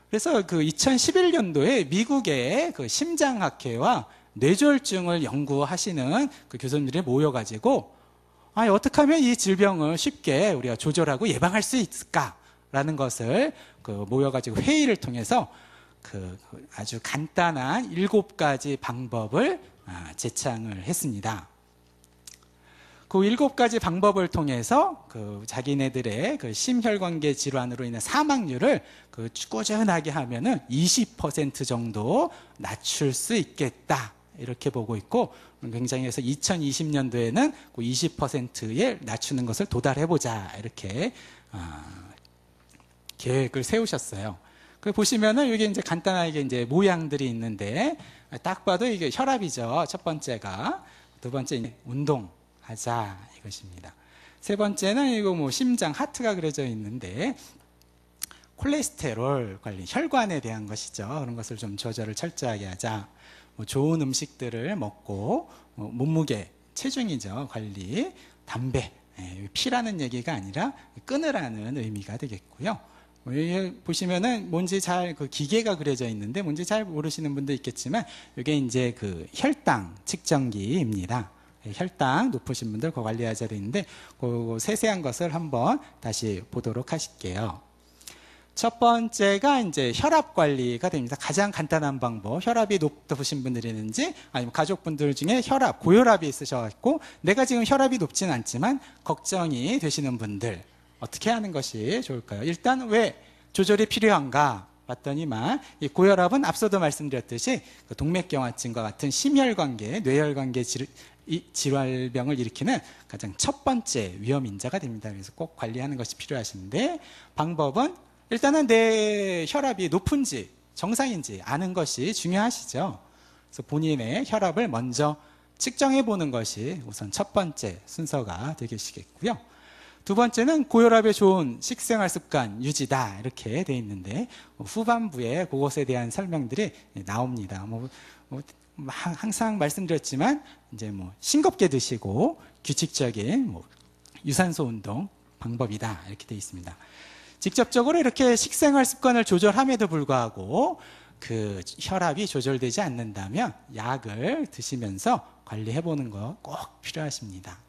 그래서 그 2011년도에 미국의 그 심장학회와 뇌졸중을 연구하시는 그 교수님들이 모여가지고 어떻게 하면 이 질병을 쉽게 우리가 조절하고 예방할 수 있을까라는 것을 그 모여가지고 회의를 통해서 그 아주 간단한 7가지 방법을 제창을 했습니다. 그 7가지 방법을 통해서 그 자기네들의 그 심혈관계 질환으로 인한 사망률을 그 꾸준하게 하면은 20% 정도 낮출 수 있겠다. 이렇게 보고 있고, 굉장히 해서 2020년도에는 그 20%에 낮추는 것을 도달해보자. 이렇게 계획을 세우셨어요. 그 보시면은 이게 이제 간단하게 이제 모양들이 있는데, 딱 봐도 이게 혈압이죠. 첫 번째가. 두 번째, 운동하자. 이것입니다. 세 번째는 이거 뭐 심장, 하트가 그려져 있는데, 콜레스테롤 관리, 혈관에 대한 것이죠. 그런 것을 좀 조절을 철저하게 하자. 뭐 좋은 음식들을 먹고, 몸무게, 체중이죠. 관리, 담배, 피라는 얘기가 아니라 끊으라는 의미가 되겠고요. 여기 보시면은 뭔지 잘 그 기계가 그려져 있는데 뭔지 잘 모르시는 분도 있겠지만 이게 이제 그 혈당 측정기입니다. 혈당 높으신 분들 그거 관리하셔야 되는데 그 세세한 것을 한번 다시 보도록 하실게요. 첫 번째가 이제 혈압 관리가 됩니다. 가장 간단한 방법. 혈압이 높으신 분들이든지 아니면 가족분들 중에 혈압, 고혈압이 있으셔갖고 내가 지금 혈압이 높진 않지만 걱정이 되시는 분들 어떻게 하는 것이 좋을까요? 일단 왜 조절이 필요한가 봤더니만 이 고혈압은 앞서도 말씀드렸듯이 그 동맥경화증과 같은 심혈관계, 뇌혈관계 질환병을 일으키는 가장 첫 번째 위험 인자가 됩니다. 그래서 꼭 관리하는 것이 필요하신데 방법은 일단은 내 혈압이 높은지 정상인지 아는 것이 중요하시죠. 그래서 본인의 혈압을 먼저 측정해 보는 것이 우선 첫 번째 순서가 되시겠고요. 두 번째는 고혈압에 좋은 식생활 습관 유지다 이렇게 돼 있는데 후반부에 그것에 대한 설명들이 나옵니다. 항상 말씀드렸지만 이제 싱겁게 드시고 규칙적인 유산소 운동 방법이다 이렇게 돼 있습니다. 직접적으로 이렇게 식생활 습관을 조절함에도 불구하고 그 혈압이 조절되지 않는다면 약을 드시면서 관리해 보는 거 꼭 필요하십니다.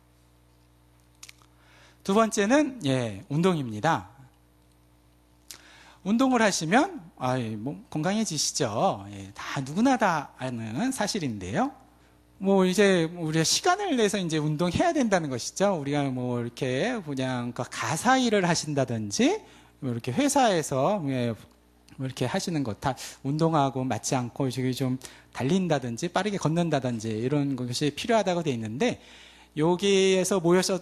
두 번째는 운동입니다. 운동을 하시면 건강해지시죠. 다 누구나 다 아는 사실인데요. 이제 우리가 시간을 내서 이제 운동해야 된다는 것이죠. 우리가 이렇게 그냥 가사 일을 하신다든지 이렇게 회사에서 이렇게 하시는 것 다 운동하고 맞지 않고 저기 좀 달린다든지 빠르게 걷는다든지 이런 것이 필요하다고 되어 있는데 여기에서 모여서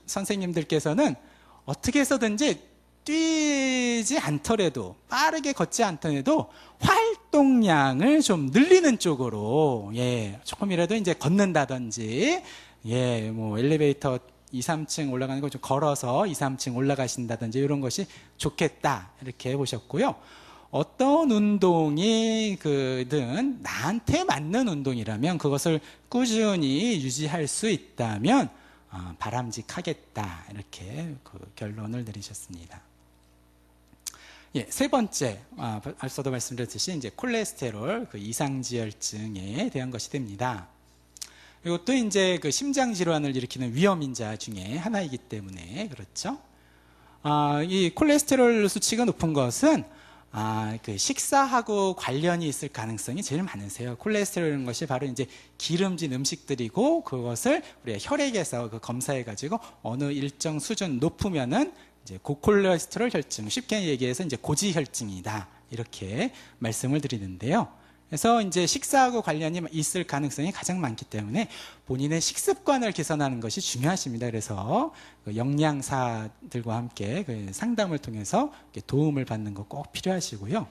선생님들께서는 어떻게 해서든지 뛰지 않더라도 빠르게 걷지 않더라도 활동량을 좀 늘리는 쪽으로 조금이라도 이제 걷는다든지 엘리베이터 2, 3층 올라가는 거 좀 걸어서 2, 3층 올라가신다든지 이런 것이 좋겠다 이렇게 보셨고요. 어떤 운동이 든 나한테 맞는 운동이라면 그것을 꾸준히 유지할 수 있다면 바람직하겠다 이렇게 그 결론을 내리셨습니다. 세 번째, 앞서도 말씀드렸듯이 이제 콜레스테롤 그 이상지혈증에 대한 것이 됩니다. 이것도 이제 그 심장 질환을 일으키는 위험 인자 중에 하나이기 때문에 그렇죠. 이 콜레스테롤 수치가 높은 것은 그 식사하고 관련이 있을 가능성이 제일 많으세요. 콜레스테롤이라는 것이 바로 이제 기름진 음식들이고 그것을 우리가 혈액에서 검사해가지고 어느 일정 수준 높으면은 이제 고콜레스테롤 혈증, 쉽게 얘기해서 이제 고지혈증이다 이렇게 말씀을 드리는데요. 그래서 이제 식사하고 관련이 있을 가능성이 가장 많기 때문에 본인의 식습관을 개선하는 것이 중요하십니다. 그래서 영양사들과 함께 상담을 통해서 도움을 받는 거 꼭 필요하시고요.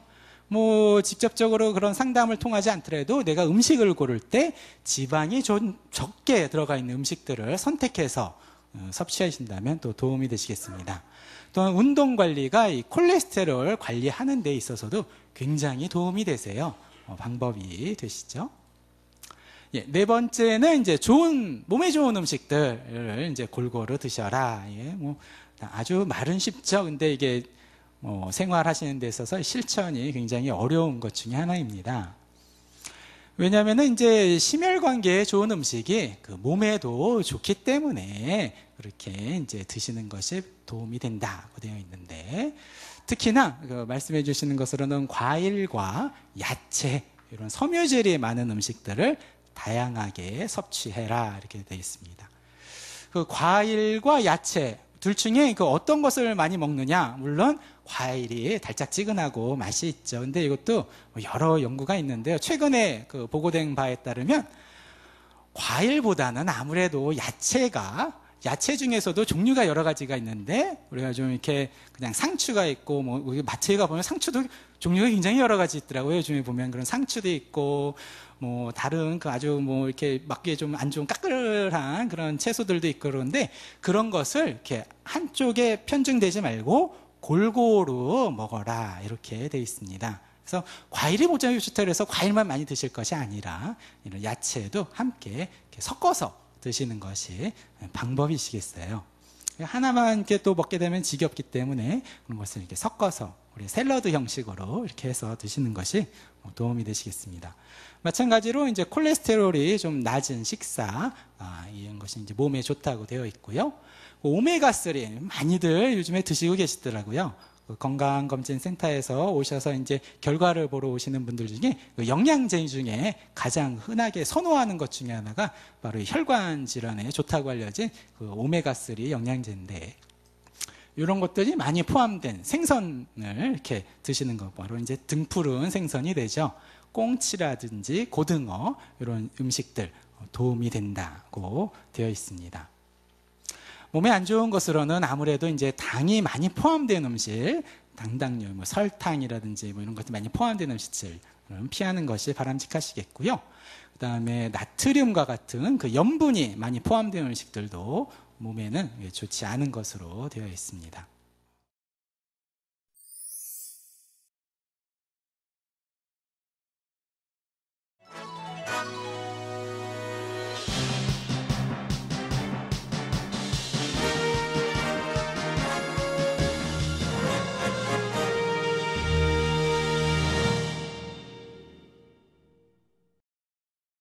직접적으로 그런 상담을 통하지 않더라도 내가 음식을 고를 때 지방이 좀 적게 들어가 있는 음식들을 선택해서 섭취하신다면 또 도움이 되시겠습니다. 또한 운동 관리가 이 콜레스테롤 관리하는 데 있어서도 굉장히 도움이 되세요. 방법이 되시죠. 네 번째는 이제 몸에 좋은 음식들을 이제 골고루 드셔라. 아주 말은 쉽죠. 근데 이게 생활하시는 데 있어서 실천이 굉장히 어려운 것 중에 하나입니다. 왜냐하면 이제 심혈관계에 좋은 음식이 그 몸에도 좋기 때문에 그렇게 이제 드시는 것이 도움이 된다고 되어 있는데, 특히나 말씀해 주시는 것으로는 과일과 야채, 이런 섬유질이 많은 음식들을 다양하게 섭취해라 이렇게 되어 있습니다. 그 과일과 야채 둘 중에 그 어떤 것을 많이 먹느냐? 물론 과일이 달짝지근하고 맛이 있죠. 근데 이것도 여러 연구가 있는데요. 최근에 그 보고된 바에 따르면 과일보다는 아무래도 야채 중에서도 종류가 여러 가지가 있는데, 우리가 좀 이렇게 그냥 상추가 있고, 뭐 마트에 가보면 상추도 종류가 굉장히 여러 가지 있더라고요. 요즘에 보면 그런 상추도 있고, 뭐 다른 그 아주 뭐 이렇게 먹기에 좀 안 좋은 까끌한 그런 채소들도 있고, 그런데 그런 것을 이렇게 한쪽에 편중되지 말고 골고루 먹어라 이렇게 돼 있습니다. 그래서 과일이 모자라기 좋다 그래서 과일만 많이 드실 것이 아니라 이런 야채도 함께 이렇게 섞어서 드시는 것이 방법이시겠어요. 하나만 이렇게 또 먹게 되면 지겹기 때문에 그런 것을 이렇게 섞어서 우리 샐러드 형식으로 이렇게 해서 드시는 것이 도움이 되시겠습니다. 마찬가지로 이제 콜레스테롤이 좀 낮은 식사, 이런 것이 이제 몸에 좋다고 되어 있고요. 오메가3 많이들 요즘에 드시고 계시더라고요. 건강검진센터에서 오셔서 이제 결과를 보러 오시는 분들 중에 영양제 중에 가장 흔하게 선호하는 것 중에 하나가 바로 혈관 질환에 좋다고 알려진 그 오메가3 영양제인데, 이런 것들이 많이 포함된 생선을 이렇게 드시는 것, 바로 이제 등푸른 생선이 되죠. 꽁치라든지 고등어, 이런 음식들 도움이 된다고 되어 있습니다. 몸에 안 좋은 것으로는 아무래도 이제 당이 많이 포함된 음식, 당당류, 뭐 설탕이라든지 뭐 이런 것들이 많이 포함된 음식들 피하는 것이 바람직하시겠고요. 그 다음에 나트륨과 같은 그 염분이 많이 포함된 음식들도 몸에는 좋지 않은 것으로 되어 있습니다.